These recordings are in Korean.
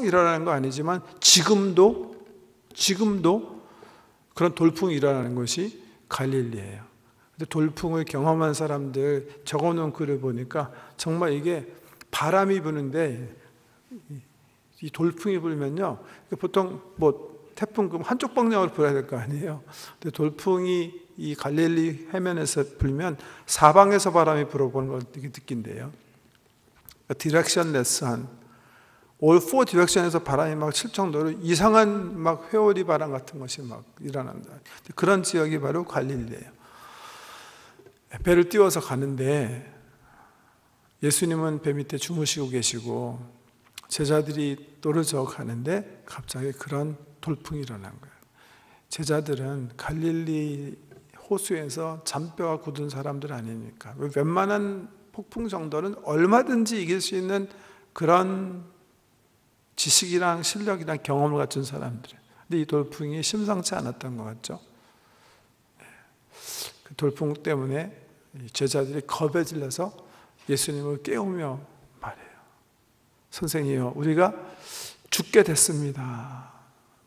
항상 일어나는 거 아니지만 지금도 그런 돌풍이 일어나는 것이 갈릴리예요. 근데 돌풍을 경험한 사람들 적어놓은 글을 보니까 정말 이게 바람이 부는데 이 돌풍이 불면요, 보통 뭐 태풍 그럼 한쪽 방향으로 불어야 될 거 아니에요. 근데 돌풍이 이 갈릴리 해면에서 불면 사방에서 바람이 불어보는 걸 느낀대요. 디렉션레스한 all four 디렉션에서 바람이 막 칠 정도로 이상한 막 회오리 바람 같은 것이 막 일어난다. 그런 지역이 바로 갈릴리예요. 배를 띄워서 가는데 예수님은 배 밑에 주무시고 계시고 제자들이 떨어져 가는데 갑자기 그런 돌풍이 일어난 거예요. 제자들은 갈릴리 호수에서 잔뼈가 굳은 사람들 아니니까 웬만한 폭풍 정도는 얼마든지 이길 수 있는 그런 지식이랑 실력이랑 경험을 갖춘 사람들. 근데 이 돌풍이 심상치 않았던 것 같죠. 그 돌풍 때문에 제자들이 겁에 질려서 예수님을 깨우며 말해요. 선생님이요, 우리가 죽게 됐습니다.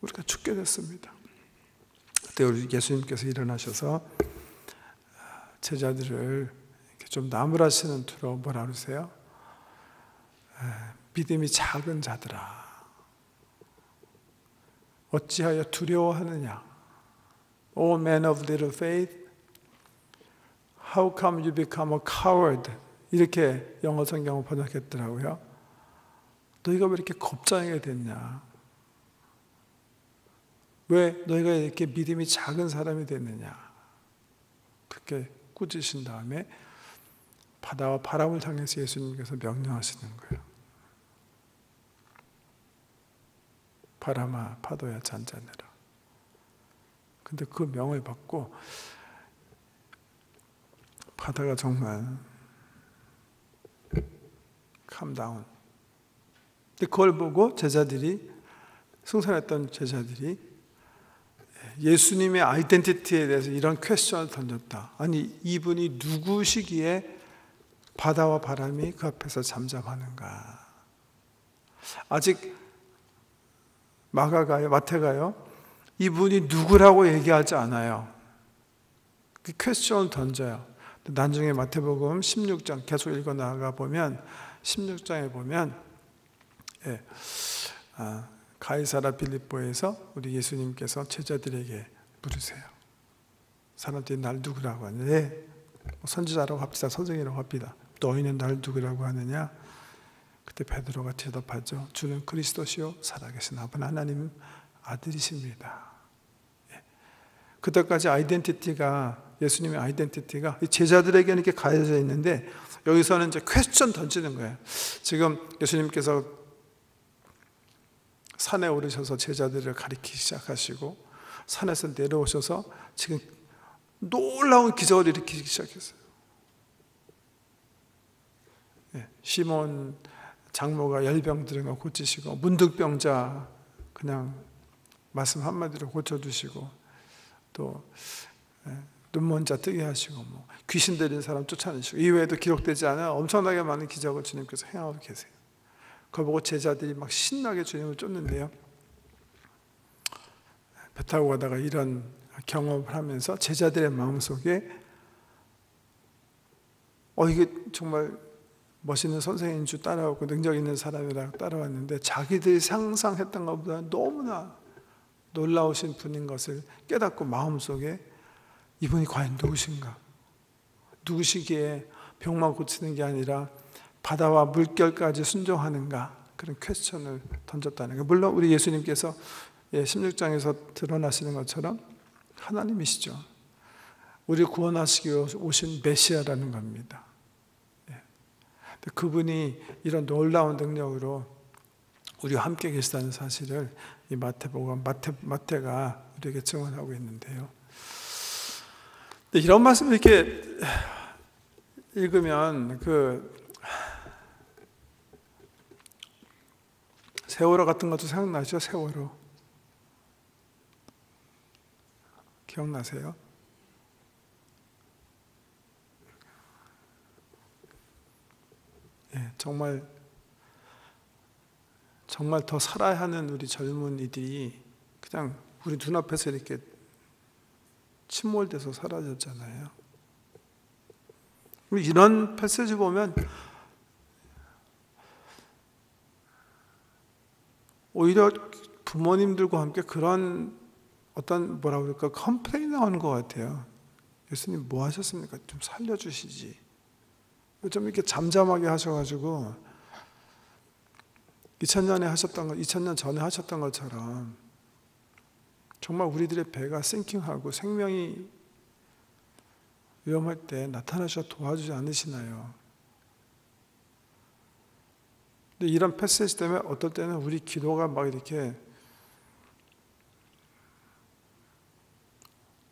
우리가 죽게 됐습니다. 그때 우리 예수님께서 일어나셔서 제자들을 이렇게 좀 나무라시는 투로 뭐라 그러세요? 믿음이 작은 자들아, 어찌하여 두려워하느냐? O man of little faith, how come you become a coward? 이렇게 영어 성경을 번역했더라고요. 너희가 왜 이렇게 겁쟁이가 됐냐? 왜 너희가 이렇게 믿음이 작은 사람이 됐느냐? 그렇게 꾸짖으신 다음에 바다와 바람을 향해서 예수님께서 명령하시는 거예요. 바람아 파도야 잔잔해라. 근데 그 명을 받고 바다가 정말 calm down. 근데 그걸 보고 제자들이, 승선했던 제자들이 예수님의 아이덴티티에 대해서 이런 퀘스천을 던졌다. 아니, 이분이 누구시기에 바다와 바람이 그 앞에서 잠잠하는가? 아직 마태가요, 이분이 누구라고 얘기하지 않아요. 그 퀘스천을 던져요. 나중에 마태복음 16장 계속 읽어 나가 보면 16장에 보면 가이사라 빌립보에서 우리 예수님께서 제자들에게 물으세요. 사람들이 날 누구라고 하는데 선지자라고 합시다, 선생이라고 합시다. 너희는 날 누구라고 하느냐? 그때 베드로가 대답하죠. 주는 그리스도시요 살아계신 아버지 하나님 아들이십니다. 그때까지 아이덴티티가, 예수님의 아이덴티티가 제자들에게는 이렇게 가해져 있는데 여기서는 이제 퀘스천 던지는 거예요. 지금 예수님께서 산에 오르셔서 제자들을 가리키기 시작하시고 산에서 내려오셔서 지금 놀라운 기적을 일으키기 시작했어요. 시몬 장모가 열병 들은 거 고치시고, 문득병자 그냥 말씀 한마디로 고쳐주시고, 또 눈먼 자 뜨게 하시고, 뭐 귀신 들린 사람 쫓아내시고, 이외에도 기록되지 않은 엄청나게 많은 기적을 주님께서 행하고 계세요. 그걸 보고 제자들이 막 신나게 주님을 쫓는데요, 배 타고 가다가 이런 경험을 하면서 제자들의 마음속에 이게 정말 멋있는 선생님인 줄 따라오고 능력 있는 사람이라고 따라왔는데 자기들이 상상했던 것보다 너무나 놀라우신 분인 것을 깨닫고 마음속에 이분이 과연 누구신가? 누구시기에 병만 고치는 게 아니라 바다와 물결까지 순종하는가? 그런 퀘스천을 던졌다는 거예요. 물론 우리 예수님께서 16장에서 드러나시는 것처럼 하나님이시죠. 우리를 구원하시기 위해 오신 메시아라는 겁니다. 그분이 이런 놀라운 능력으로 우리와 함께 계시다는 사실을 이 마태복음, 마태가 우리에게 증언하고 있는데요. 이런 말씀을 이렇게 읽으면 세월호 같은 것도 생각나죠? 세월호 기억나세요? 정말 정말 더 살아야 하는 우리 젊은이들이 그냥 우리 눈앞에서 이렇게 침몰돼서 사라졌잖아요. 이런 패시지 보면 오히려 부모님들과 함께 그런 어떤 뭐라 그럴까 컴플레인 나오는 것 같아요. 예수님 뭐 하셨습니까? 좀 살려주시지. 좀 이렇게 잠잠하게 하셔가지고 2000년 전에 하셨던 것처럼 정말 우리들의 배가 싱킹하고 생명이 위험할 때 나타나셔 도와주지 않으시나요? 근데 이런 패시지 때문에 어떨 때는 우리 기도가 막 이렇게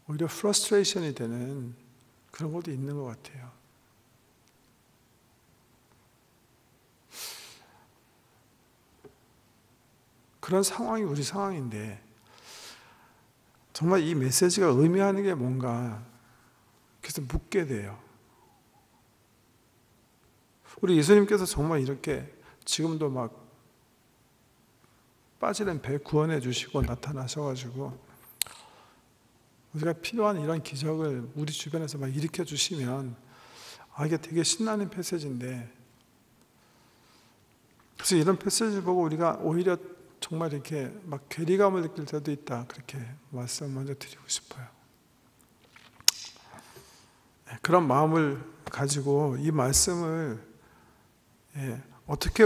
오히려 프러스트레이션이 되는 그런 것도 있는 것 같아요. 그런 상황이 우리 상황인데 정말 이 메시지가 의미하는 게 뭔가 그래서 묻게 돼요. 우리 예수님께서 정말 이렇게 지금도 막 빠지는 배 구원해 주시고 나타나셔가지고 우리가 필요한 이런 기적을 우리 주변에서 막 일으켜 주시면 이게 되게 신나는 패시지인데 그래서 이런 패시지 보고 우리가 오히려 정말 이렇게 막 괴리감을 느낄 때도 있다. 그렇게 말씀 먼저 드리고 싶어요. 그런 마음을 가지고 이 말씀을 어떻게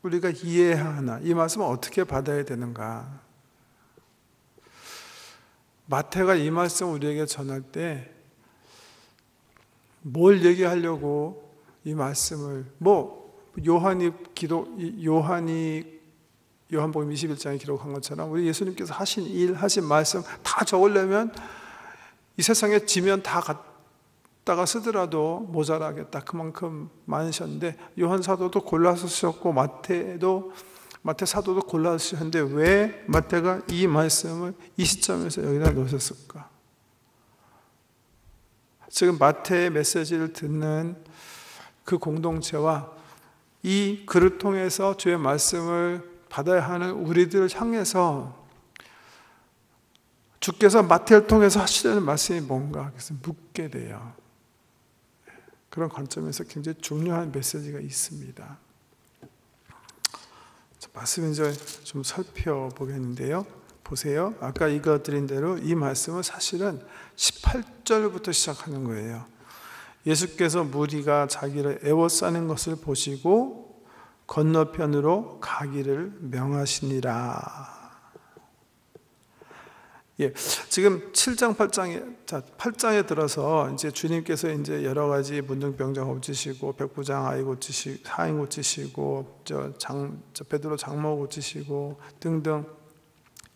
우리가 이해해야 하나, 이 말씀을 어떻게 받아야 되는가. 마태가 이 말씀 우리에게 전할 때 뭘 얘기하려고 이 말씀을 요한복음 21장에 기록한 것처럼 우리 예수님께서 하신 일, 하신 말씀 다 적으려면 이 세상에 지면 다 갖다가 쓰더라도 모자라겠다. 그만큼 많으셨는데 요한 사도도 골라서 쓰셨고 마태 사도도 골라서 쓰셨는데 왜 마태가 이 말씀을 이 시점에서 여기다 놓으셨을까? 지금 마태의 메시지를 듣는 그 공동체와 이 글을 통해서 주의 말씀을 받아야 하는 우리들을 향해서 주께서 마태를 통해서 하시려는 말씀이 뭔가 그래서 묻게 돼요. 그런 관점에서 굉장히 중요한 메시지가 있습니다. 말씀 이제 좀 살펴보겠는데요. 보세요. 아까 읽어드린 대로 이 말씀은 사실은 18절부터 시작하는 거예요. 예수께서 무리가 자기를 애워싸는 것을 보시고 건너편으로 가기를 명하시니라. 지금 7장, 8장에 들어서 이제 주님께서 이제 여러 가지 문둥병자 고치시고, 백부장 하인 고치시고, 베드로 장모 고치시고 등등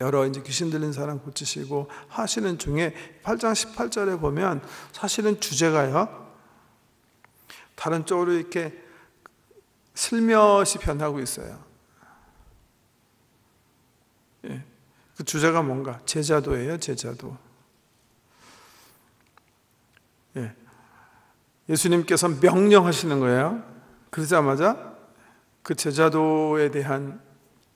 여러 이제 귀신 들린 사람 고치시고 하시는 중에 8장 18절에 보면 사실은 주제가요. 다른 쪽으로 이렇게 슬며시 변하고 있어요. 그 주제가 뭔가? 제자도예요, 제자도. 예수님께서 명령하시는 거예요. 그러자마자 그 제자도에 대한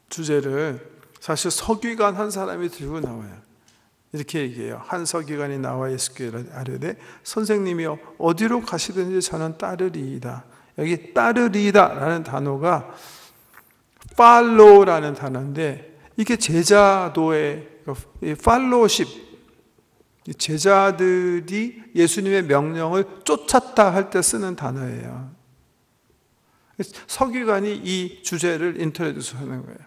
주제를 사실 서기관 한 사람이 들고 나와요. 이렇게 얘기해요. 한 서기관이 나와 예수께 아뢰되 선생님이여 어디로 가시든지 저는 따르리이다. 여기 따르리이다 라는 단어가 follow라는 단어인데 이게 제자도의 팔로우십, 제자들이 예수님의 명령을 쫓았다 할 때 쓰는 단어예요. 서기관이 이 주제를 인트로듀스 하는 거예요.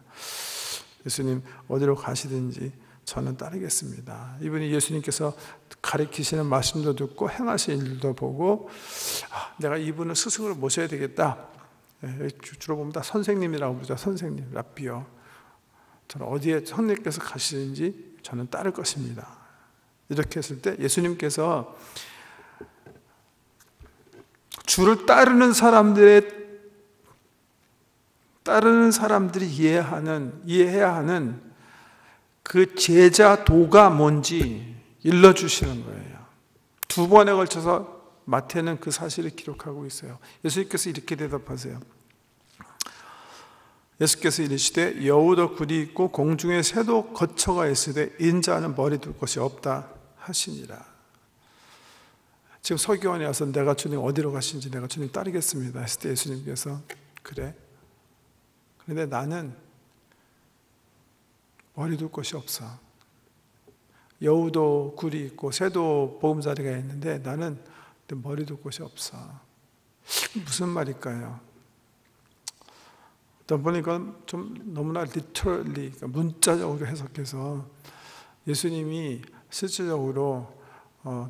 예수님 어디로 가시든지 저는 따르겠습니다. 이분이 예수님께서 가르치시는 말씀도 듣고 행하시는 일도 보고 내가 이분을 스승으로 모셔야 되겠다. 주로 보면 다 선생님이라고 부르죠. 선생님, 랍비요. 저는 어디에 선생님께서 가시든지 저는 따를 것입니다. 이렇게 했을 때 예수님께서 주를 따르는 사람들이 이해해야 하는 그 제자도가 뭔지 일러주시는 거예요. 2번에 걸쳐서 마태는 그 사실을 기록하고 있어요. 예수님께서 이렇게 대답하세요. 예수께서 이르시되 여우도 굴이 있고 공중에 새도 거처가 있으되 인자는 머리 둘 곳이 없다 하시니라. 지금 서기관이 와서 내가 주님 어디로 가시는지 내가 주님 따르겠습니다 했을 때 예수님께서 그래, 그런데 나는 머리 둘 곳이 없어. 여우도 굴이 있고 새도 보금자리가 있는데 나는 머리 둘 곳이 없어. 무슨 말일까요? 어떤 분이 이건 좀 너무나 literally, 문자적으로 해석해서 예수님이 실질적으로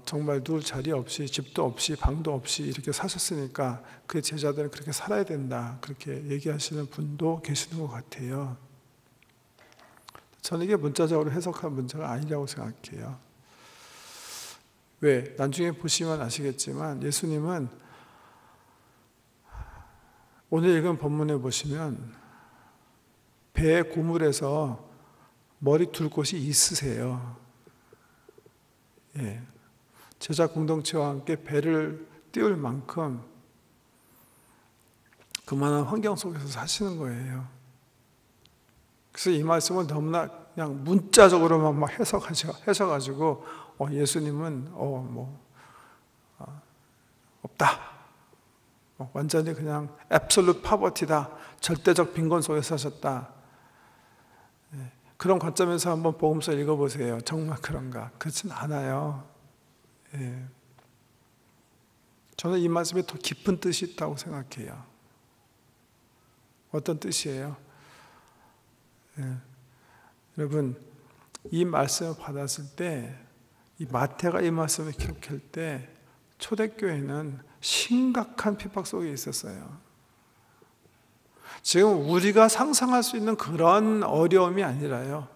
정말 누울 자리 없이 집도 없이 방도 없이 이렇게 사셨으니까 그 제자들은 그렇게 살아야 된다, 그렇게 얘기하시는 분도 계시는 것 같아요. 저는 이게 문자적으로 해석한 문제가 아니라고 생각해요. 왜? 나중에 보시면 아시겠지만 예수님은 오늘 읽은 본문에 보시면 배의 고물에서 머리 둘 곳이 있으세요. 예. 제자 공동체와 함께 배를 띄울 만큼 그만한 환경 속에서 사시는 거예요. 그래서 이 말씀을 너무나 그냥 문자적으로만 막 해석하셔가지고 예수님은 없다, 완전히 그냥 absolute poverty다, 절대적 빈곤 속에 사셨다, 그런 관점에서 한번 복음서 읽어보세요. 정말 그런가? 그렇진 않아요. 저는 이 말씀에 더 깊은 뜻이 있다고 생각해요. 어떤 뜻이에요? 여러분, 이 말씀을 받았을 때, 이 마태가 이 말씀을 기록할 때 초대교회는 심각한 핍박 속에 있었어요. 지금 우리가 상상할 수 있는 그런 어려움이 아니라요.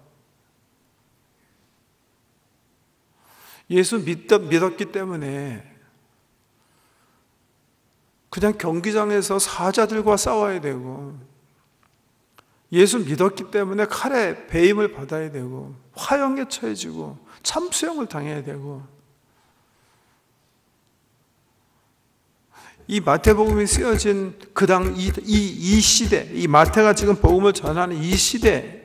예수 믿었기 때문에 그냥 경기장에서 사자들과 싸워야 되고, 예수 믿었기 때문에 칼에 배임을 받아야 되고, 화형에 처해지고, 참수형을 당해야 되고, 이 마태복음이 쓰여진 그 당 이 시대, 이 마태가 지금 복음을 전하는 이 시대는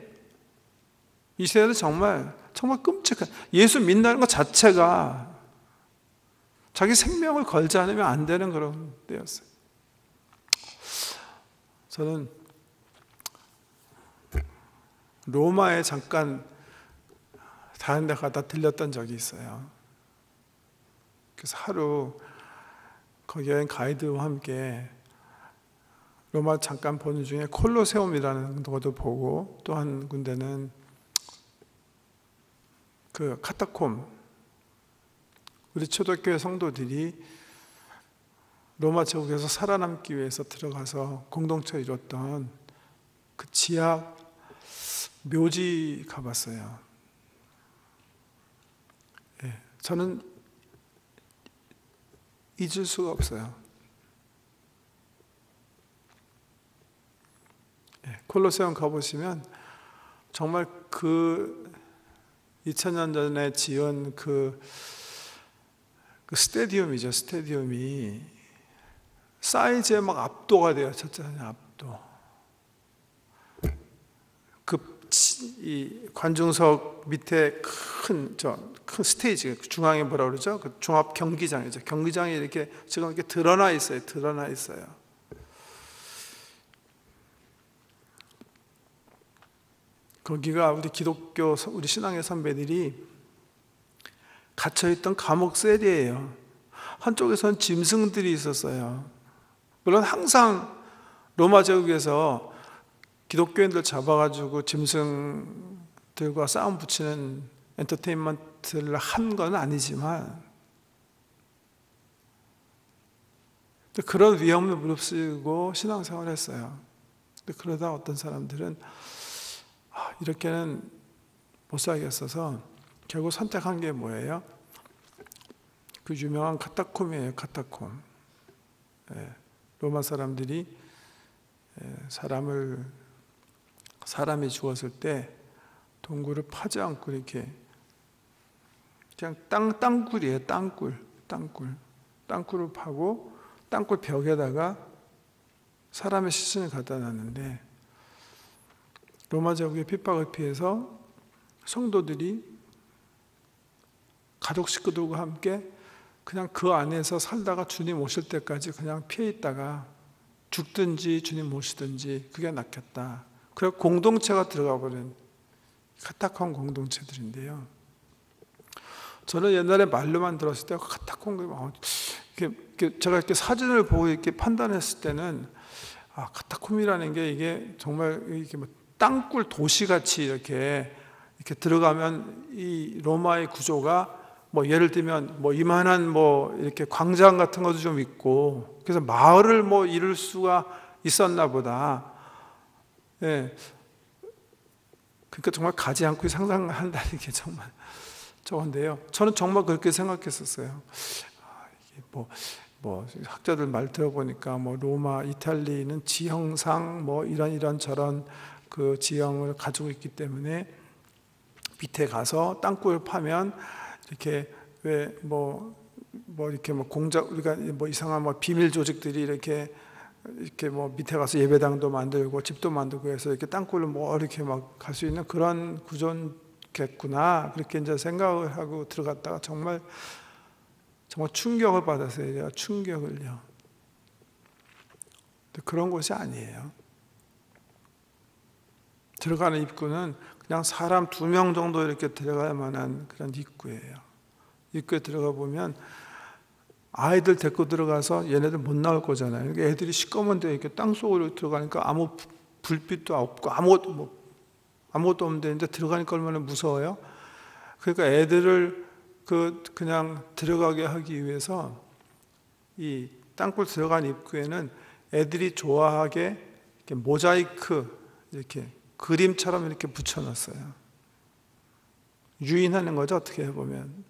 정말 끔찍한, 예수 믿는다는 것 자체가 자기 생명을 걸지 않으면 안 되는 그런 때였어요. 저는 로마에 잠깐 다른 데 가다 들렸던 적이 있어요. 그래서 하루 거기 여행 가이드와 함께 로마 잠깐 보는 중에 콜로세움이라는 것도 보고, 또 한 군데는 그 카타콤, 우리 초대교회 성도들이 로마 제국에서 살아남기 위해서 들어가서 공동체 이뤘던 그 지하 묘지 가봤어요. 저는 잊을 수가 없어요. 콜로세움 가보시면 정말 그 2000년 전에 지은 그 스테디움이죠. 스테디움이 사이즈에 막 압도가 되어졌잖아요. 압도. 이 관중석 밑에 큰 스테이지, 중앙에 뭐라 그러죠? 그 종합 경기장이죠. 경기장이 이렇게 지금 이렇게 드러나 있어요. 드러나 있어요. 거기가 우리 기독교, 우리 신앙의 선배들이 갇혀있던 감옥 셀이에요. 한쪽에서는 짐승들이 있었어요. 물론 항상 로마 제국에서 기독교인들 잡아가지고 짐승들과 싸움 붙이는 엔터테인먼트를 한 건 아니지만, 그런 위험을 무릅쓰고 신앙생활을 했어요. 그러다 어떤 사람들은 이렇게는 못 살겠어서 결국 선택한 게 뭐예요? 그 유명한 카타콤이에요. 카타콤. 로마 사람들이 사람이 죽었을 때 동굴을 파지 않고 이렇게 그냥 땅굴이에요. 땅굴을 파고 땅굴 벽에다가 사람의 시신을 갖다 놨는데, 로마 제국의 핍박을 피해서 성도들이 가족 식구들과 함께 그냥 그 안에서 살다가 주님 오실 때까지 그냥 피해 있다가 죽든지 주님 모시든지 그게 낫겠다. 그래서 공동체가 들어가 버린 카타콤 공동체들인데요. 저는 옛날에 말로만 들었을 때 카타콤, 제가 이렇게 사진을 보고 이렇게 판단했을 때는 카타콤이라는 게 이게 정말 이렇게 뭐 땅굴 도시같이 이렇게 들어가면 이 로마의 구조가 뭐 예를 들면 뭐 이만한 뭐 이렇게 광장 같은 것도 좀 있고 그래서 마을을 뭐 이룰 수가 있었나 보다. 예. 그러니까 정말 가지 않고 상상한다는 게 정말 저건데요. 저는 정말 그렇게 생각했었어요. 이게 뭐 학자들 말 들어보니까 뭐 로마, 이탈리는 지형상 뭐 이런 저런 그 지형을 가지고 있기 때문에 밑에 가서 땅굴을 파면 이렇게 왜 뭐 이렇게 뭐 공작 우리가 뭐 이상한 뭐 비밀 조직들이 이렇게 뭐 밑에 가서 예배당도 만들고 집도 만들고 해서 이렇게 땅굴을 뭐 이렇게 막 갈 수 있는 그런 구조겠구나 그렇게 이제 생각을 하고 들어갔다가 정말 충격을 받았어요. 충격을요. 근데 그런 곳이 아니에요. 들어가는 입구는 그냥 사람 2명 정도 이렇게 들어갈 만한 그런 입구예요. 입구에 들어가 보면 아이들 데리고 들어가서 얘네들 못 나올 거잖아요. 그러니까 애들이 시꺼먼데 이렇게 땅 속으로 들어가니까 아무 불빛도 없고 아무것도 없는데 이제 들어가니까 얼마나 무서워요. 그러니까 애들을 그냥 들어가게 하기 위해서 이 땅굴 들어간 입구에는 애들이 좋아하게 이렇게 모자이크 이렇게 그림처럼 이렇게 붙여놨어요. 유인하는 거죠, 어떻게 해보면.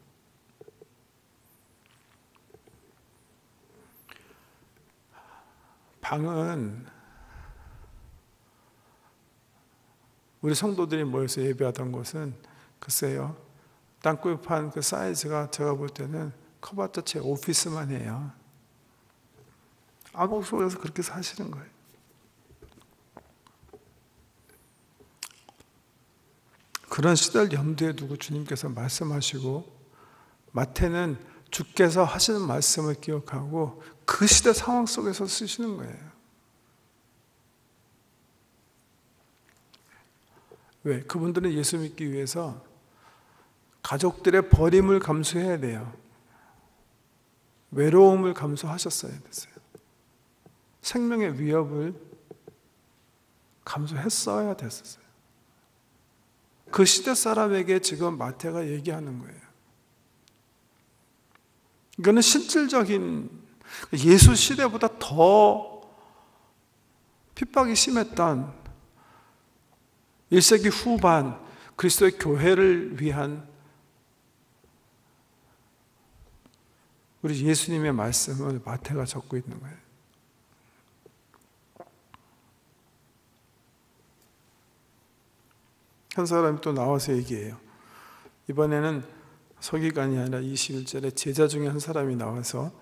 방은 우리 성도들이 모여서 예배하던 곳은 글쎄요, 땅굴판 그 사이즈가 제가 볼 때는 커봤자 제 오피스만 해요. 암흑 속에서 그렇게 사시는 거예요. 그런 시대를 염두에 두고 주님께서 말씀하시고 마태는 주께서 하시는 말씀을 기억하고 그 시대 상황 속에서 쓰시는 거예요. 왜? 그분들은 예수 믿기 위해서 가족들의 버림을 감수해야 돼요. 외로움을 감수하셨어야 됐어요. 생명의 위협을 감수했어야 됐었어요. 그 시대 사람에게 지금 마태가 얘기하는 거예요. 이거는 실질적인 예수 시대보다 더 핍박이 심했던 1세기 후반 그리스도의 교회를 위한 우리 예수님의 말씀을 마태가 적고 있는 거예요. 한 사람이 또 나와서 얘기해요. 이번에는 서기관이 아니라 21절에 제자 중에 한 사람이 나와서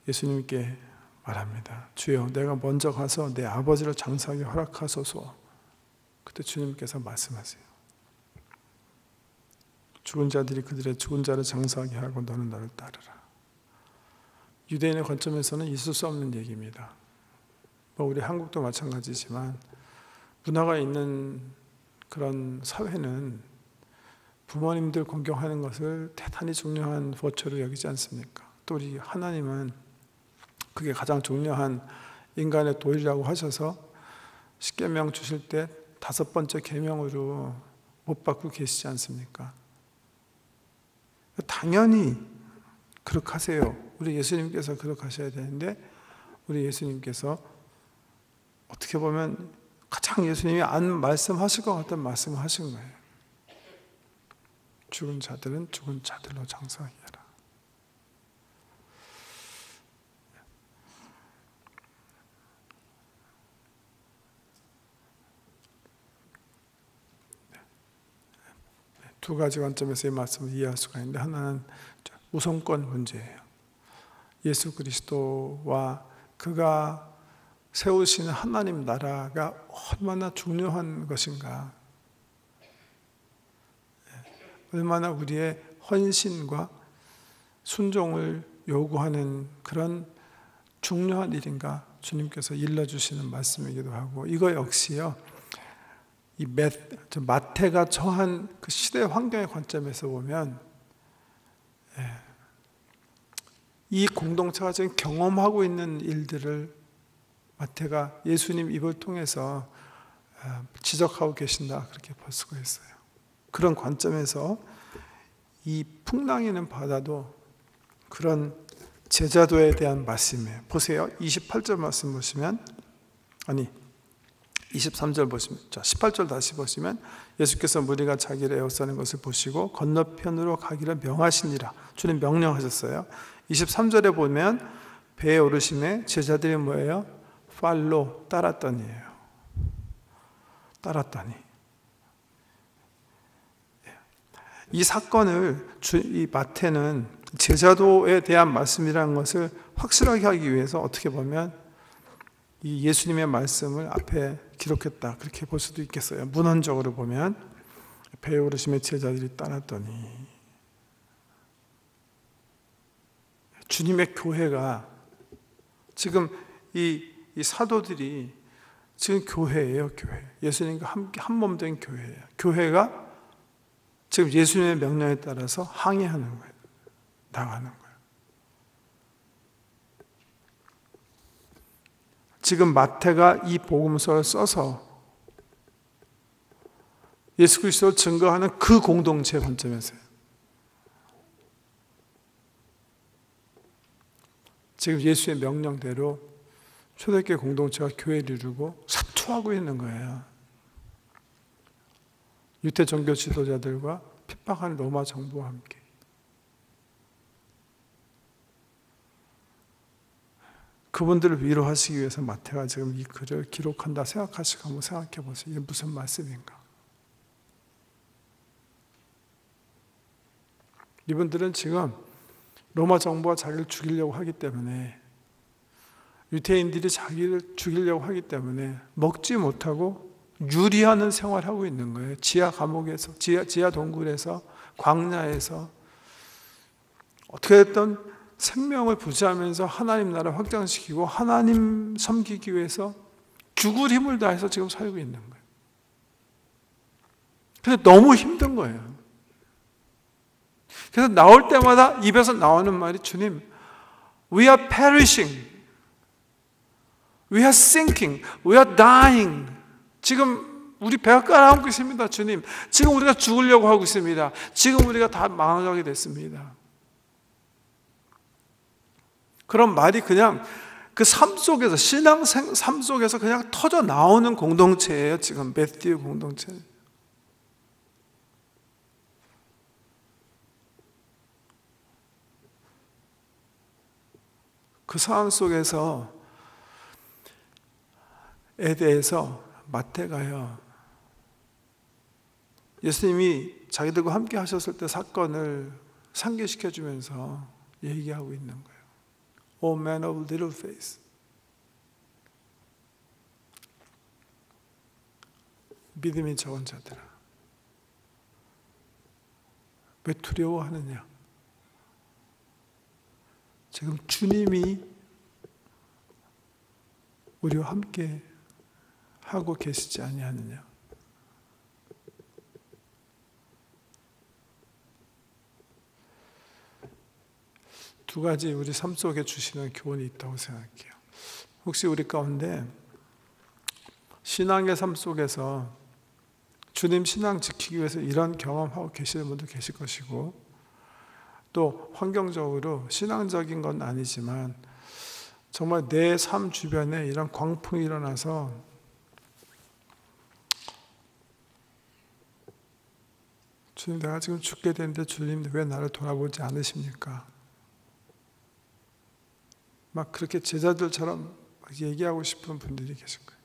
예수님께 말합니다. 주여, 내가 먼저 가서 내 아버지를 장사하게 허락하소서. 그때 주님께서 말씀하세요. 죽은 자들이 그들의 죽은 자를 장사하게 하고 너는 나를 따르라. 유대인의 관점에서는 있을 수 없는 얘기입니다. 우리 한국도 마찬가지지만 문화가 있는 그런 사회는 부모님들 공경하는 것을 대단히 중요한 보초로 여기지 않습니까? 또 우리 하나님은 그게 가장 중요한 인간의 도리라고 하셔서 십계명 주실 때 5번째 계명으로 못 받고 계시지 않습니까? 당연히 그렇게 하세요. 우리 예수님께서 그렇게 하셔야 되는데 우리 예수님께서 어떻게 보면 가장 예수님이 안 말씀하실 것 같은 말씀을 하신 거예요. 죽은 자들은 죽은 자들로 장사하게 하라. 두 가지 관점에서 이 말씀을 이해할 수가 있는데 하나는 우선권 문제예요. 예수 그리스도와 그가 세우시는 하나님 나라가 얼마나 중요한 것인가, 얼마나 우리의 헌신과 순종을 요구하는 그런 중요한 일인가 주님께서 일러주시는 말씀이기도 하고, 이거 역시요, 이 마태가 처한 그 시대 환경의 관점에서 보면 이 공동체가 지금 경험하고 있는 일들을 마태가 예수님 입을 통해서 지적하고 계신다, 그렇게 볼 수가 있어요. 그런 관점에서 이 풍랑이는 바다도 그런 제자도에 대한 말씀이에요. 보세요. 28절 말씀 보시면, 23절 보시면, 18절 다시 보시면, 예수께서 무리가 자기를 에워싸는 것을 보시고 건너편으로 가기를 명하시니라. 주님 명령하셨어요. 23절에 보면 배에 오르심에 제자들이 뭐예요? 팔로, 따랐더니예요. 따랐더니. 이 사건을 이 마태는 제자도에 대한 말씀이라는 것을 확실하게 하기 위해서 어떻게 보면 이 예수님의 말씀을 앞에 기록했다, 그렇게 볼 수도 있겠어요. 문헌적으로 보면 배에 오르심에 제자들이 따랐더니, 주님의 교회가 지금 이 사도들이 지금 교회예요. 교회. 예수님과 함께 한 몸 된 교회예요. 교회가 지금 예수님의 명령에 따라서 항해하는 거예요. 나가는 거예요. 지금 마태가 이 복음서를 써서 예수 그리스도를 증거하는 그 공동체 관점에서요. 지금 예수의 명령대로 초대교회 공동체가 교회를 이루고 사투하고 있는 거예요. 유대 종교 지도자들과 핍박하는 로마 정부와 함께. 그분들을 위로하시기 위해서 마태가 지금 이 글을 기록한다 생각하시고 한번 생각해 보세요. 이게 무슨 말씀인가? 이분들은 지금 로마 정부가 자기를 죽이려고 하기 때문에, 유대인들이 자기를 죽이려고 하기 때문에 먹지 못하고 유리하는 생활을 하고 있는 거예요. 지하 감옥에서, 지하 동굴에서, 광야에서 어떻게 됐든 생명을 부지하면서 하나님 나라 확장시키고 하나님 섬기기 위해서 죽을 힘을 다해서 지금 살고 있는 거예요. 근데 너무 힘든 거예요. 그래서 나올 때마다 입에서 나오는 말이, 주님, we are perishing, we are sinking, we are dying. 지금 우리 배가 깔아앉고 있습니다. 주님, 지금 우리가 죽으려고 하고 있습니다. 지금 우리가 다 망하게 됐습니다. 그런 말이 그냥 그 삶 속에서, 신앙 삶 속에서 그냥 터져 나오는 공동체예요. 지금 매튜 공동체. 그 상황 속에서 에 대해서 마태가요, 예수님이 자기들과 함께 하셨을 때 사건을 상기시켜 주면서 얘기하고 있는 거예요. O man of little faith. 믿음이 적은 자들아, 왜 두려워하느냐? 지금 주님이 우리와 함께 하고 계시지 아니하느냐? 두 가지 우리 삶 속에 주시는 교훈이 있다고 생각해요. 혹시 우리 가운데 신앙의 삶 속에서 주님 신앙 지키기 위해서 이런 경험하고 계시는 분도 계실 것이고, 또 환경적으로 신앙적인 건 아니지만 정말 내 삶 주변에 이런 광풍이 일어나서 주님, 내가 지금 죽게 되는데 주님 왜 나를 돌아보지 않으십니까? 막 그렇게 제자들처럼 얘기하고 싶은 분들이 계실 거예요.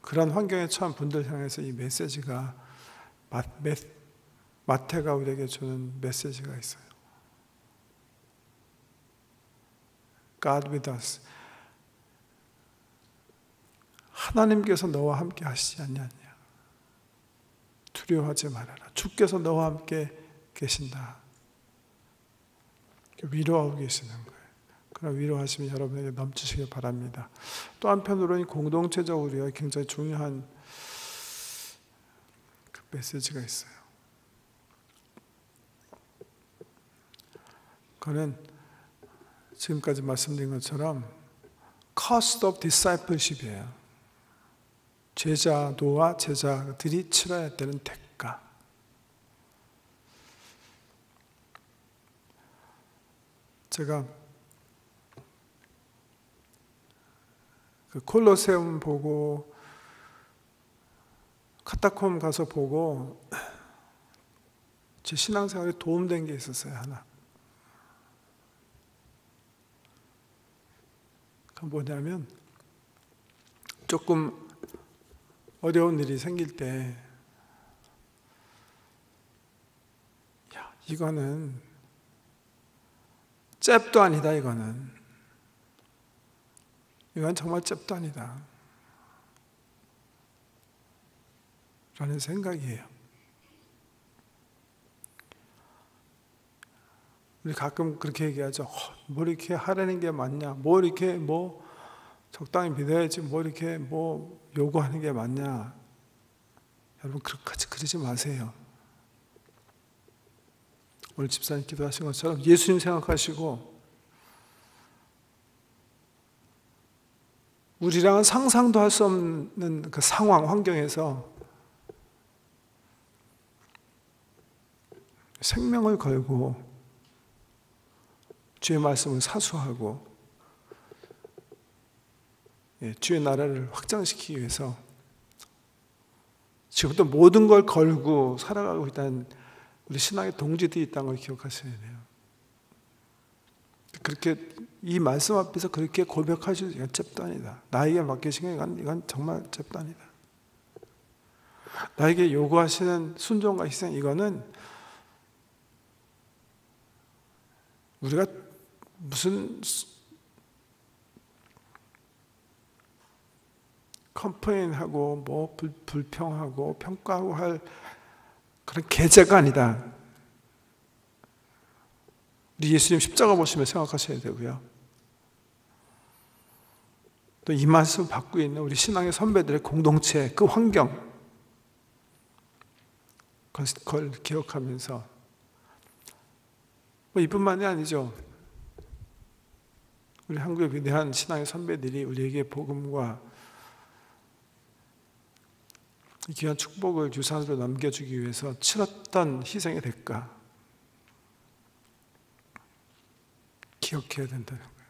그런 환경에 처한 분들 향해서 이 메시지가, 마태가 우리에게 주는 메시지가 있어요. God with us. 하나님께서 너와 함께 하시지 않냐냐. 두려워하지 말아라. 주께서 너와 함께 계신다. 위로하고 계시는 거예요. 그런 위로하심이 여러분에게 넘치시길 바랍니다. 또 한편으로는 공동체적으로 굉장히 중요한 그 메시지가 있어요. 그거는 지금까지 말씀드린 것처럼 cost of discipleship이에요. 제자도와 제자들이 치러야 되는 대가. 제가 그 콜로세움 보고 카타콤 가서 보고 제 신앙생활에 도움된 게 있었어요. 하나. 그건 뭐냐면 조금 어려운 일이 생길 때 야, 이거는 잽도 아니다. 이건 정말 잽도 아니다 라는 생각이에요. 우리 가끔 그렇게 얘기하죠. 뭐 이렇게 하라는 게 맞냐? 뭐 이렇게 적당히 믿어야지 뭐 이렇게 요구하는 게 맞냐? 여러분 그렇게까지 그러지 마세요. 오늘 집사님 기도하신 것처럼 예수님 생각하시고 우리랑은 상상도 할 수 없는 그 상황, 환경에서 생명을 걸고 주의 말씀을 사수하고 주의 나라를 확장시키기 위해서 지금부터 모든 걸 걸고 살아가고 있다는 우리 신앙의 동지들이 있다는 걸 기억하셔야 돼요. 그렇게 이 말씀 앞에서 그렇게 고백하실 이건 잽도 아니다. 나에게 맡기신 건 이건 정말 잽도 아니다. 나에게 요구하시는 순종과 희생 이거는 우리가 무슨 컴플레인하고 불평하고 평가하고 할 그런 계제가 아니다. 우리 예수님 십자가 보시면 생각하셔야 되고요. 또 이 말씀 받고 있는 우리 신앙의 선배들의 공동체, 그 환경 그걸 기억하면서 이뿐만이 아니죠. 우리 한국의 위대한 신앙의 선배들이 우리에게 복음과 이 귀한 축복을 유산으로 남겨주기 위해서 치렀던 희생의 대가 기억해야 된다는 거예요.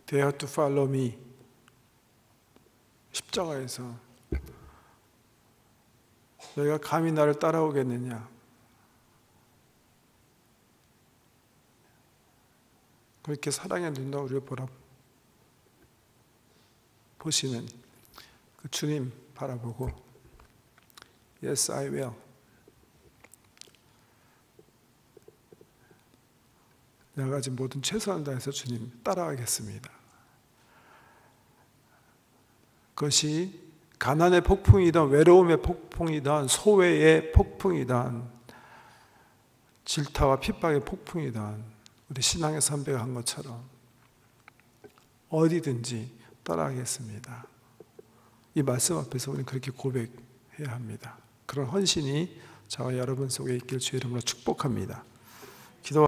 They have to follow me. 십자가에서 너희가 감히 나를 따라오겠느냐? 그렇게 사랑의 눈으로 우리를 보시는 그 주님 바라보고 Yes, I will. 내가 가진 모든 최선을 다해서 주님 따라가겠습니다. 그것이 가난의 폭풍이든 외로움의 폭풍이든 소외의 폭풍이든 질타와 핍박의 폭풍이든 우리 신앙의 선배가 한 것처럼 어디든지 따라가겠습니다. 이 말씀 앞에서 우리는 그렇게 고백해야 합니다. 그런 헌신이 저와 여러분 속에 있길 주의 이름으로 축복합니다. 기도